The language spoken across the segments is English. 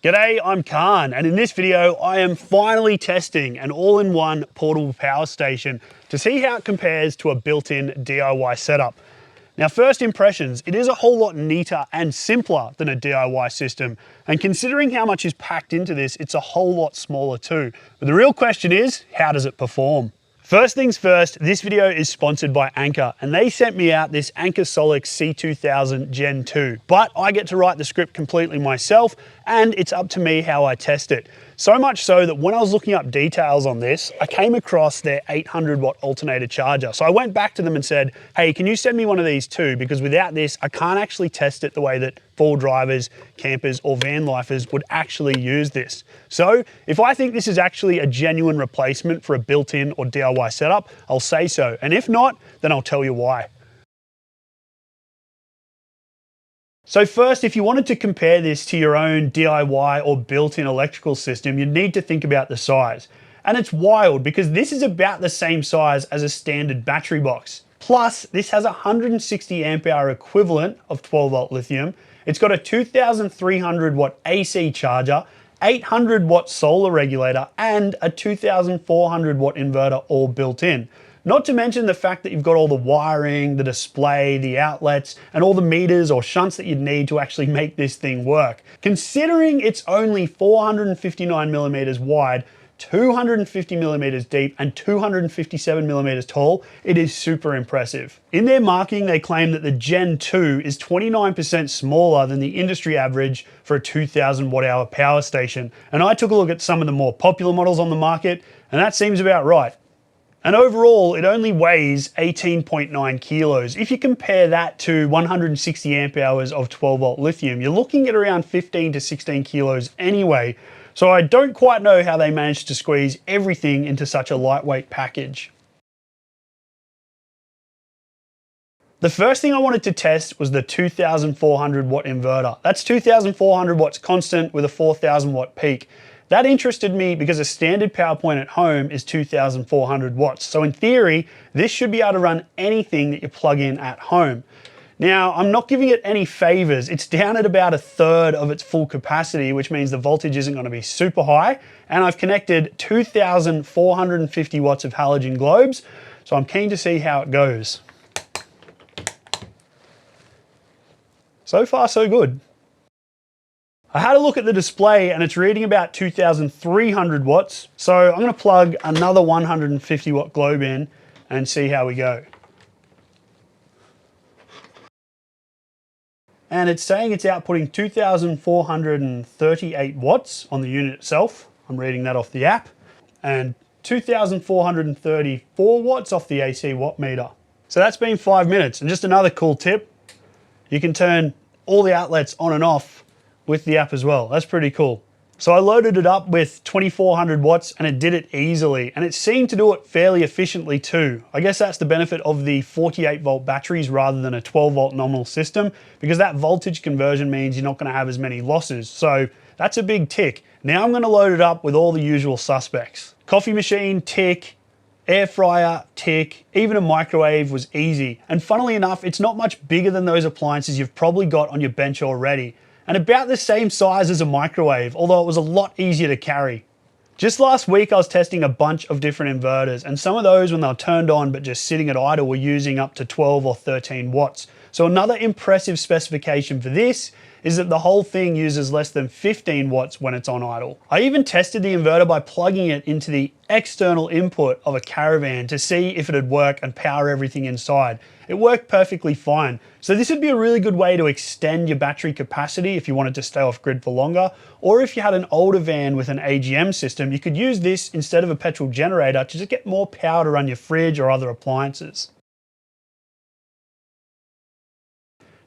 G'day, I'm Khan, and in this video I am finally testing an all-in-one portable power station to see how it compares to a built-in DIY setup. Now, first impressions, it is a whole lot neater and simpler than a DIY system, and considering how much is packed into this, it's a whole lot smaller too. But the real question is, how does it perform? First things first, this video is sponsored by Anker, and they sent me out this Anker SOLIX C2000 Gen 2, but I get to write the script completely myself, and it's up to me how I test it. So much so that when I was looking up details on this, I came across their 800 watt alternator charger. So I went back to them and said, hey, can you send me one of these too? Because without this, I can't actually test it the way that full drivers, campers, or van lifers would actually use this. So if I think this is actually a genuine replacement for a built-in or DIY setup, I'll say so. And if not, then I'll tell you why. So first, if you wanted to compare this to your own DIY or built-in electrical system, you'd need to think about the size. And it's wild because this is about the same size as a standard battery box. Plus, this has a 160 amp hour equivalent of 12 volt lithium. It's got a 2300 watt AC charger, 800 watt solar regulator, and a 2400 watt inverter all built in. Not to mention the fact that you've got all the wiring, the display, the outlets, and all the meters or shunts that you'd need to actually make this thing work. Considering it's only 459 millimeters wide, 250 millimeters deep, and 257 millimeters tall, it is super impressive. In their marketing, they claim that the Gen 2 is 29% smaller than the industry average for a 2000 watt hour power station. And I took a look at some of the more popular models on the market, and that seems about right. And overall, it only weighs 18.9 kilos. If you compare that to 160 amp hours of 12 volt lithium, you're looking at around 15 to 16 kilos anyway. So I don't quite know how they managed to squeeze everything into such a lightweight package. The first thing I wanted to test was the 2400 watt inverter. That's 2400 watts constant with a 4000 watt peak. That interested me because a standard power point at home is 2400 watts. So in theory, this should be able to run anything that you plug in at home. Now, I'm not giving it any favors. It's down at about a third of its full capacity, which means the voltage isn't going to be super high. And I've connected 2450 watts of halogen globes. So I'm keen to see how it goes. So far, so good. I had a look at the display and it's reading about 2300 watts. So I'm going to plug another 150 watt globe in and see how we go. And it's saying it's outputting 2438 watts on the unit itself. I'm reading that off the app. And 2434 watts off the AC watt meter. So that's been 5 minutes. And just another cool tip, you can turn all the outlets on and off with the app as well. That's pretty cool. So I loaded it up with 2400 watts and it did it easily, and it seemed to do it fairly efficiently too. I guess that's the benefit of the 48 volt batteries rather than a 12 volt nominal system, because that voltage conversion means you're not going to have as many losses. So that's a big tick. Now I'm going to load it up with all the usual suspects. Coffee machine, tick. Air fryer, tick. Even a microwave was easy. And funnily enough, it's not much bigger than those appliances you've probably got on your bench already, and about the same size as a microwave, although it was a lot easier to carry. Just last week I was testing a bunch of different inverters, and some of those, when they were turned on but just sitting at idle, were using up to 12 or 13 watts. So another impressive specification for this is that the whole thing uses less than 15 watts when it's on idle. I even tested the inverter by plugging it into the external input of a caravan to see if it'd work and power everything inside. It worked perfectly fine. So this would be a really good way to extend your battery capacity if you wanted to stay off grid for longer, or if you had an older van with an AGM system, you could use this instead of a petrol generator to just get more power to run your fridge or other appliances.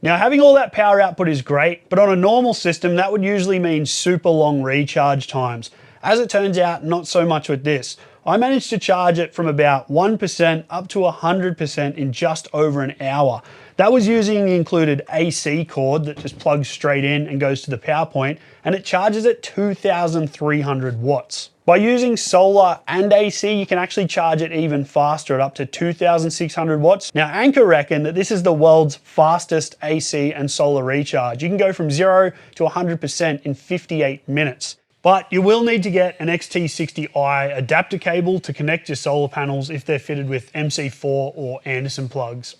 Now, having all that power output is great, but on a normal system, that would usually mean super long recharge times. As it turns out, not so much with this. I managed to charge it from about 1% up to 100% in just over an hour. That was using the included AC cord that just plugs straight in and goes to the power point, and it charges at 2,300 watts. By using solar and AC, you can actually charge it even faster at up to 2,600 watts. Now, Anker reckon that this is the world's fastest AC and solar recharge. You can go from 0 to 100% in 58 minutes. But you will need to get an XT60i adapter cable to connect your solar panels if they're fitted with MC4 or Anderson plugs.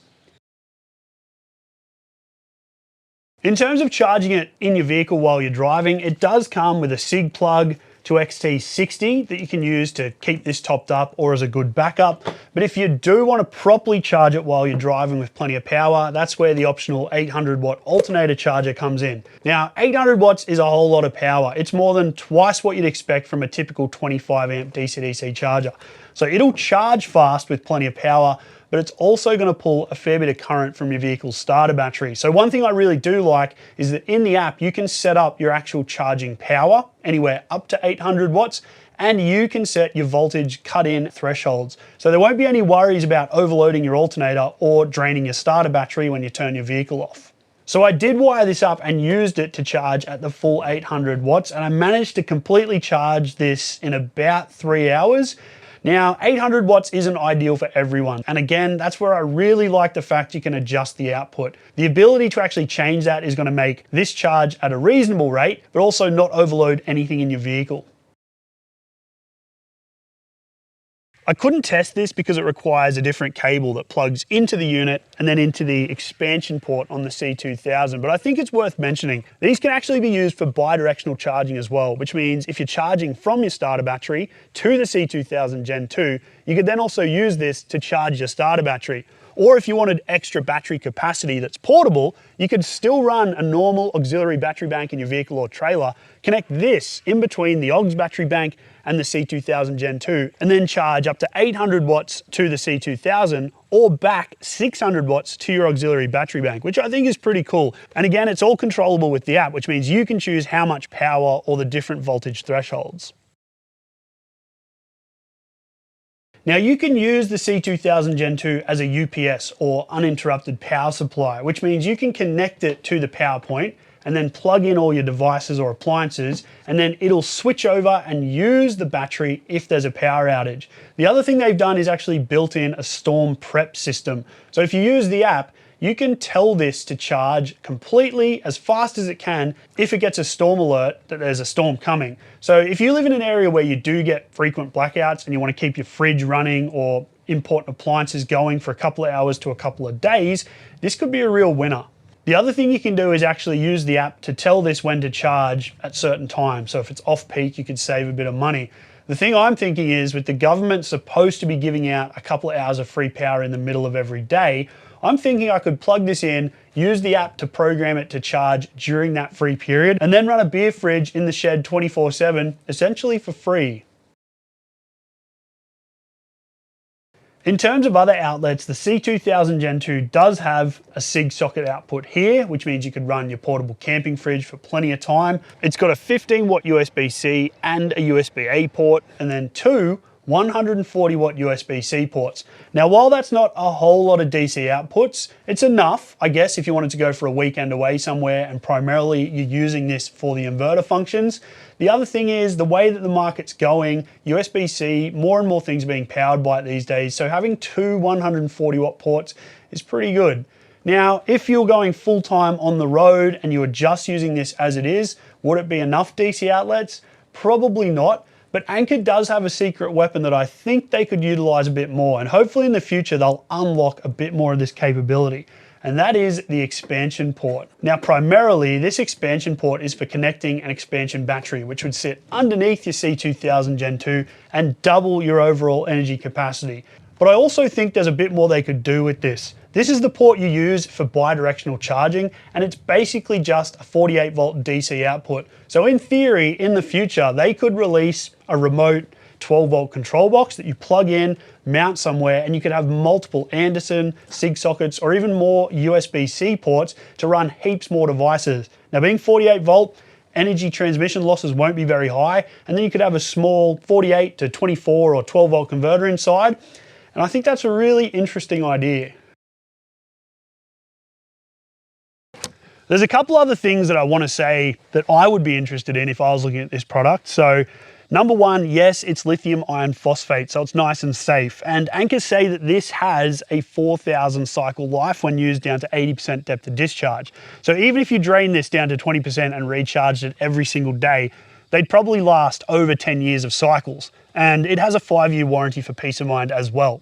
In terms of charging it in your vehicle while you're driving, it does come with a SIG plug to XT60 that you can use to keep this topped up or as a good backup. But if you do want to properly charge it while you're driving with plenty of power, that's where the optional 800 watt alternator charger comes in. Now, 800 watts is a whole lot of power. It's more than twice what you'd expect from a typical 25 amp DCDC charger. So it'll charge fast with plenty of power, but it's also going to pull a fair bit of current from your vehicle's starter battery. So one thing I really do like is that in the app, you can set up your actual charging power anywhere up to 800 watts, and you can set your voltage cut-in thresholds. So there won't be any worries about overloading your alternator or draining your starter battery when you turn your vehicle off. So I did wire this up and used it to charge at the full 800 watts, and I managed to completely charge this in about 3 hours. Now, 800 watts isn't ideal for everyone. And again, that's where I really like the fact you can adjust the output. The ability to actually change that is going to make this charge at a reasonable rate, but also not overload anything in your vehicle. I couldn't test this because it requires a different cable that plugs into the unit and then into the expansion port on the C2000, but I think it's worth mentioning. These can actually be used for bidirectional charging as well, which means if you're charging from your starter battery to the C2000 Gen 2, you could then also use this to charge your starter battery. Or if you wanted extra battery capacity that's portable, you could still run a normal auxiliary battery bank in your vehicle or trailer, connect this in between the aux battery bank and the C2000 Gen 2, and then charge up to 800 watts to the C2000 or back 600 watts to your auxiliary battery bank, which I think is pretty cool. And again, it's all controllable with the app, which means you can choose how much power or the different voltage thresholds. Now you can use the C2000 Gen 2 as a UPS or uninterrupted power supply, which means you can connect it to the power point and then plug in all your devices or appliances, and then it'll switch over and use the battery if there's a power outage. The other thing they've done is actually built in a storm prep system. So if you use the app, you can tell this to charge completely as fast as it can if it gets a storm alert that there's a storm coming. So if you live in an area where you do get frequent blackouts and you want to keep your fridge running or important appliances going for a couple of hours to a couple of days, this could be a real winner. The other thing you can do is actually use the app to tell this when to charge at certain times. So if it's off peak, you could save a bit of money. The thing I'm thinking is, with the government supposed to be giving out a couple of hours of free power in the middle of every day, I'm thinking I could plug this in, use the app to program it to charge during that free period, and then run a beer fridge in the shed 24/7, essentially for free. In terms of other outlets, the C2000 Gen 2 does have a SIG socket output here, which means you could run your portable camping fridge for plenty of time. It's got a 15 watt USB-C and a USB-A port, and then two 140 watt USB-C ports. Now, while that's not a whole lot of DC outputs, it's enough, I guess, if you wanted to go for a weekend away somewhere and primarily you're using this for the inverter functions. The other thing is the way that the market's going, USB-C, more and more things are being powered by it these days, so having two 140 watt ports is pretty good. Now, if you're going full-time on the road and you were just using this as it is, would it be enough DC outlets? Probably not. But Anker does have a secret weapon that I think they could utilize a bit more, and hopefully in the future they'll unlock a bit more of this capability, and that is the expansion port. Now, primarily this expansion port is for connecting an expansion battery, which would sit underneath your C2000 Gen 2 and double your overall energy capacity. But I also think there's a bit more they could do with this. This is the port you use for bidirectional charging, and it's basically just a 48 volt DC output. So in theory, in the future, they could release a remote 12 volt control box that you plug in, mount somewhere, and you could have multiple Anderson, SIG sockets, or even more USB-C ports to run heaps more devices. Now, being 48 volt, energy transmission losses won't be very high, and then you could have a small 48 to 24 or 12 volt converter inside. And I think that's a really interesting idea. There's a couple other things that I want to say that I would be interested in if I was looking at this product. So number one, yes, it's lithium iron phosphate, so it's nice and safe. And Anker say that this has a 4,000 cycle life when used down to 80% depth of discharge. So even if you drain this down to 20% and recharged it every single day, they'd probably last over 10 years of cycles. And it has a 5-year warranty for peace of mind as well.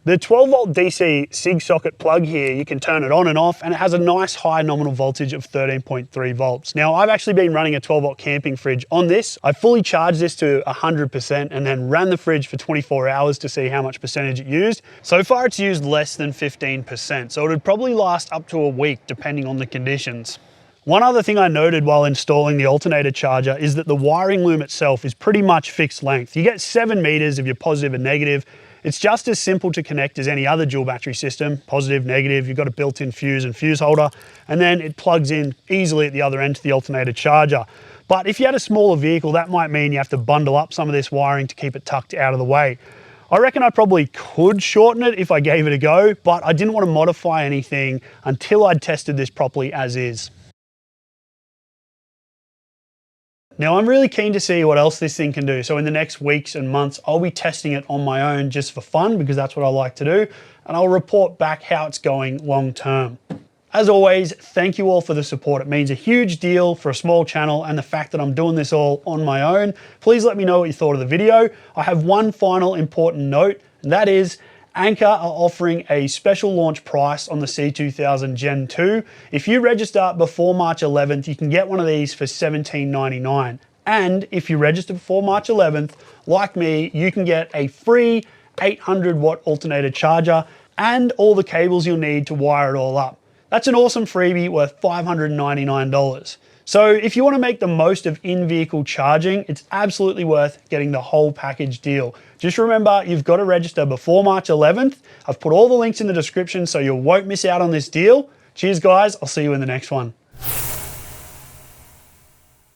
The 12 volt DC SIG socket plug here, you can turn it on and off, and it has a nice high nominal voltage of 13.3 volts. Now, I've actually been running a 12 volt camping fridge on this. I fully charged this to 100% and then ran the fridge for 24 hours to see how much percentage it used. So far, it's used less than 15%, so it would probably last up to a week depending on the conditions. One other thing I noted while installing the alternator charger is that the wiring loom itself is pretty much fixed length. You get 7 meters of your positive and negative. It's just as simple to connect as any other dual battery system, positive, negative, you've got a built-in fuse and fuse holder, and then it plugs in easily at the other end to the alternator charger. But if you had a smaller vehicle, that might mean you have to bundle up some of this wiring to keep it tucked out of the way. I reckon I probably could shorten it if I gave it a go, but I didn't want to modify anything until I'd tested this properly as is. Now I'm really keen to see what else this thing can do. So in the next weeks and months, I'll be testing it on my own just for fun because that's what I like to do. And I'll report back how it's going long term. As always, thank you all for the support. It means a huge deal for a small channel and the fact that I'm doing this all on my own. Please let me know what you thought of the video. I have one final important note, and that is Anker are offering a special launch price on the C2000 Gen 2. If you register before March 11th, you can get one of these for $17.99. And if you register before March 11th, like me, you can get a free 800 watt alternator charger and all the cables you'll need to wire it all up. That's an awesome freebie worth $599. So if you want to make the most of in-vehicle charging, it's absolutely worth getting the whole package deal. Just remember, you've got to register before March 11th. I've put all the links in the description so you won't miss out on this deal. Cheers guys, I'll see you in the next one.